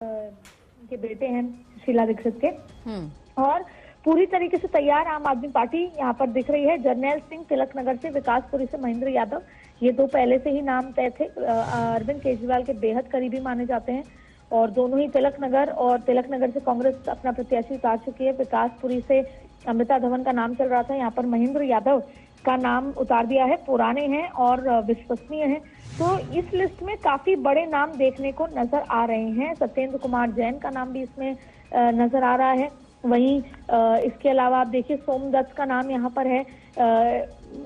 के बेटे हैं शीला दीक्षित के, और पूरी तरीके से तैयार आम आदमी पार्टी यहाँ पर दिख रही है। जर्नैल सिंह तिलक नगर से, विकासपुरी से महेंद्र यादव, ये दो पहले से ही नाम तय थे। अरविंद केजरीवाल के बेहद करीबी माने जाते हैं और दोनों ही तिलक नगर से कांग्रेस अपना प्रत्याशी उतार चुकी है। विकासपुरी से अमृता धवन का नाम चल रहा था, यहाँ पर महेंद्र यादव का नाम उतार दिया है। पुराने हैं और विश्वसनीय हैं, तो इस लिस्ट में काफी बड़े नाम देखने को नजर आ रहे हैं। सत्येंद्र कुमार जैन का नाम भी इसमें नजर आ रहा है। वहीं इसके अलावा आप देखिए सोमदत्त का नाम यहाँ पर है,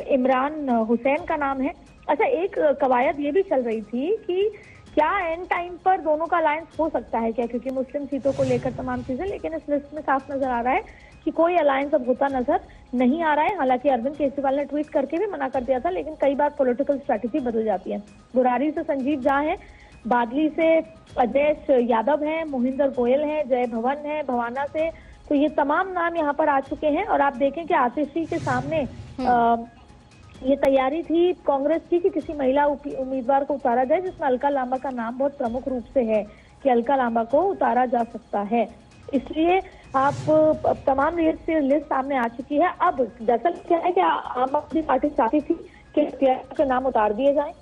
इमरान हुसैन का नाम है। अच्छा, एक कवायद ये भी चल रही थी कि क्या एंड टाइम पर दोनों का अलायंस हो सकता है क्या, क्योंकि मुस्लिम सीटों को लेकर तमाम चीजें, लेकिन इस लिस्ट में साफ नजर आ रहा है कि कोई अलायंस अब होता नजर नहीं आ रहा है। हालांकि अरविंद केजरीवाल ने ट्वीट करके भी मना कर दिया था, लेकिन कई बार पॉलिटिकल स्ट्रैटेजी बदल जाती है। बुरारी से संजीव झा है, बादली से अजय यादव है, मोहिंदर गोयल है, जय भवन है भवाना से, तो ये तमाम नाम यहाँ पर आ चुके हैं। और आप देखें कि आतिशी के सामने ये तैयारी थी कांग्रेस की कि किसी महिला उम्मीदवार को उतारा जाए, जिसमें अलका लांबा का नाम बहुत प्रमुख रूप से है कि अलका लांबा को उतारा जा सकता है। इसलिए आप तमाम लिस्ट सामने आ चुकी है। अब दरअसल क्या है कि आम आदमी पार्टी चाहती थी कि प्रत्याशियों के नाम उतार दिए जाएं।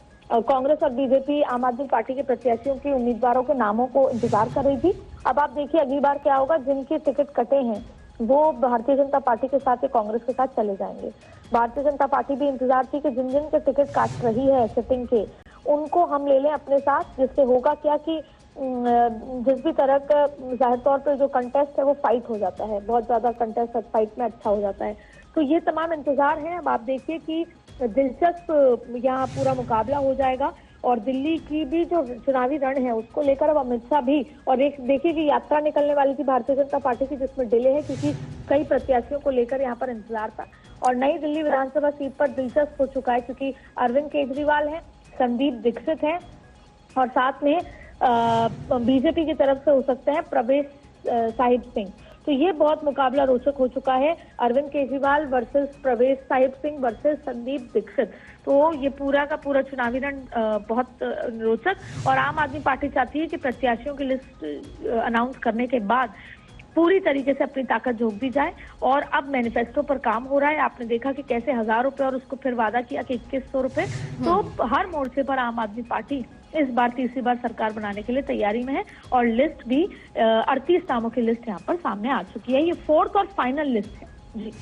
कांग्रेस और बीजेपी आम आदमी पार्टी के प्रत्याशियों के उम्मीदवारों के नामों को इंतजार कर रही थी। अब आप देखिए अगली बार क्या होगा, जिनके टिकट कटे हैं वो भारतीय जनता पार्टी के साथ या कांग्रेस के साथ चले जाएंगे। भारतीय जनता पार्टी भी इंतजार थी कि जिन जिन के टिकट काट रही है सिटिंग के, उनको हम ले लें अपने साथ, जिससे होगा क्या कि जिस भी तरह का जाहिर तौर पर जो कंटेस्ट है वो फाइट हो जाता है, बहुत ज्यादा कंटेस्ट फाइट में अच्छा हो जाता है। तो ये तमाम इंतजार है। अब आप देखिए कि दिलचस्प यहाँ पूरा मुकाबला हो जाएगा और दिल्ली की भी जो चुनावी रण है उसको लेकर अब अमित शाह भी, और एक देखिए कि यात्रा निकलने वाली थी भारतीय जनता पार्टी की, जिसमें डिले है क्योंकि कई प्रत्याशियों को लेकर यहाँ पर इंतजार था। और नई दिल्ली विधानसभा सीट पर दिलचस्प हो चुका है क्योंकि अरविंद केजरीवाल है, संदीप दीक्षित है और साथ में बीजेपी की तरफ से हो सकते हैं प्रवेश साहिब सिंह। तो ये बहुत मुकाबला रोचक हो चुका है, अरविंद केजरीवाल वर्सेस प्रवेश साहिब सिंह वर्सेस संदीप दीक्षित। तो ये पूरा का पूरा चुनावी रण बहुत रोचक, और आम आदमी पार्टी चाहती है कि प्रत्याशियों की लिस्ट अनाउंस करने के बाद पूरी तरीके से अपनी ताकत झोंक दी जाए। और अब मैनिफेस्टो पर काम हो रहा है। आपने देखा कि कैसे 1000 रुपए और उसको फिर वादा किया कि 2100 रुपए। तो हर मोर्चे पर आम आदमी पार्टी इस बार तीसरी बार सरकार बनाने के लिए तैयारी में है और लिस्ट भी 38 नामों की लिस्ट यहाँ पर सामने आ चुकी है। ये 4th और फाइनल लिस्ट है जी।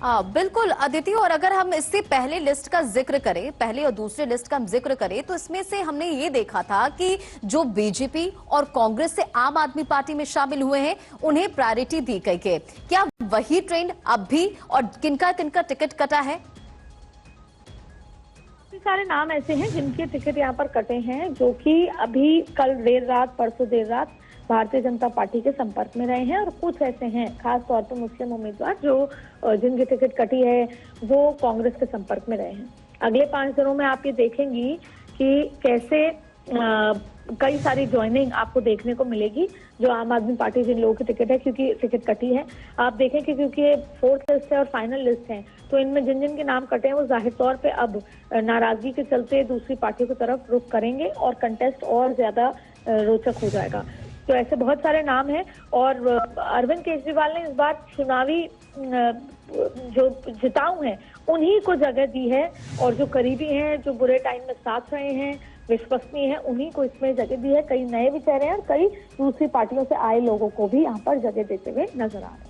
बिल्कुल अदिति, और अगर हम इससे पहले लिस्ट का जिक्र करें, पहले और दूसरे लिस्ट का हम जिक्र करें, तो इसमें से हमने ये देखा था कि जो बीजेपी और कांग्रेस से आम आदमी पार्टी में शामिल हुए हैं उन्हें प्रायोरिटी दी गई है। क्या वही ट्रेंड अब भी, और किनका किनका टिकट कटा है? सारे नाम ऐसे हैं जिनके टिकट यहाँ पर कटे हैं, जो कि अभी कल देर रात परसों देर रात भारतीय जनता पार्टी के संपर्क में रहे हैं, और कुछ ऐसे हैं खास तौर पर मुस्लिम उम्मीदवार जो जिनकी टिकट कटी है वो कांग्रेस के संपर्क में रहे हैं। अगले 5 दिनों में आप ये देखेंगी कि कैसे कई सारी ज्वाइनिंग आपको देखने को मिलेगी जो आम आदमी पार्टी जिन लोगों की टिकट है, क्योंकि टिकट कटी है। आप देखें कि क्योंकि ये 4th लिस्ट है और फाइनल लिस्ट है, तो इनमें जिन जिन के नाम कटे हैं वो जाहिर तौर पे अब नाराजगी के चलते दूसरी पार्टी की तरफ रुख करेंगे और कंटेस्ट और ज्यादा रोचक हो जाएगा। तो ऐसे बहुत सारे नाम हैं, और अरविंद केजरीवाल ने इस बार चुनावी जो जिताऊ हैं उन्हीं को जगह दी है, और जो करीबी हैं, जो बुरे टाइम में साथ रहे हैं, विश्वसनीय है, उन्हीं को इसमें जगह दी है। कई नए भी चेहरे हैं और कई दूसरी पार्टियों से आए लोगों को भी यहाँ पर जगह देते हुए नजर आ रहे हैं।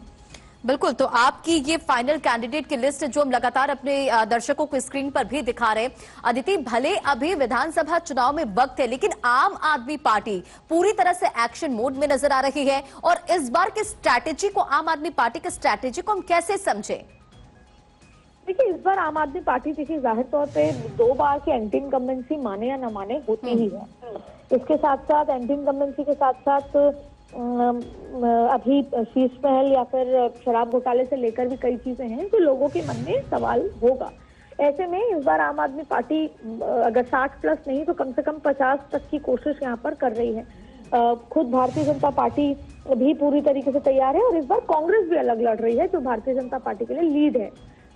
बिल्कुल, तो आपकी ये फाइनल कैंडिडेट की लिस्ट जो हम लगातार अपने दर्शकों को स्क्रीन पर भी दिखा रहे हैं, अदिति, भले अभी विधानसभा चुनाव में वक्त है, लेकिन आम आदमी पार्टी पूरी तरह से एक्शन मोड में नजर आ रही है। और इस बार की स्ट्रैटेजी को, आम आदमी पार्टी की स्ट्रैटेजी को हम कैसे समझे? देखिए, इस बार आम आदमी पार्टी देखिए जाहिर तौर पे 2 बार की एंटी इनकम्बेंसी माने या न माने होती ही है। इसके साथ साथ एंटी इनकम्बेंसी के साथ साथ अभी शीश महल या फिर शराब घोटाले से लेकर भी कई चीजें हैं जो लोगों के मन में सवाल होगा। ऐसे में इस बार आम आदमी पार्टी अगर 60+ नहीं तो कम से कम 50 तक की कोशिश यहाँ पर कर रही है। खुद भारतीय जनता पार्टी भी पूरी तरीके से तैयार है, और इस बार कांग्रेस भी अलग लड़ रही है, जो भारतीय जनता पार्टी के लिए लीड है।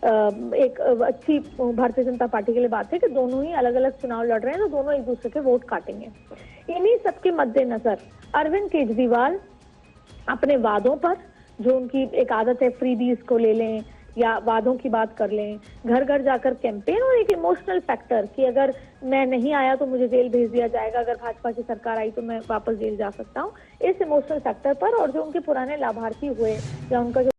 एक अच्छी भारतीय जनता पार्टी के लिए बात है कि दोनों ही अलग अलग चुनाव लड़ रहे हैं, तो दोनों एक दूसरे के वोट काटेंगे। इन्हीं सबके मद्देनजर अरविंद केजरीवाल अपने वादों पर, जो उनकी एक आदत है फ्रीबीज को ले लें या वादों की बात कर लें, घर घर जाकर कैंपेन, और एक इमोशनल फैक्टर कि अगर मैं नहीं आया तो मुझे जेल भेज दिया जाएगा, अगर भाजपा की सरकार आई तो मैं वापस जेल जा सकता हूँ, इस इमोशनल फैक्टर पर, और जो उनके पुराने लाभार्थी हुए या उनका जो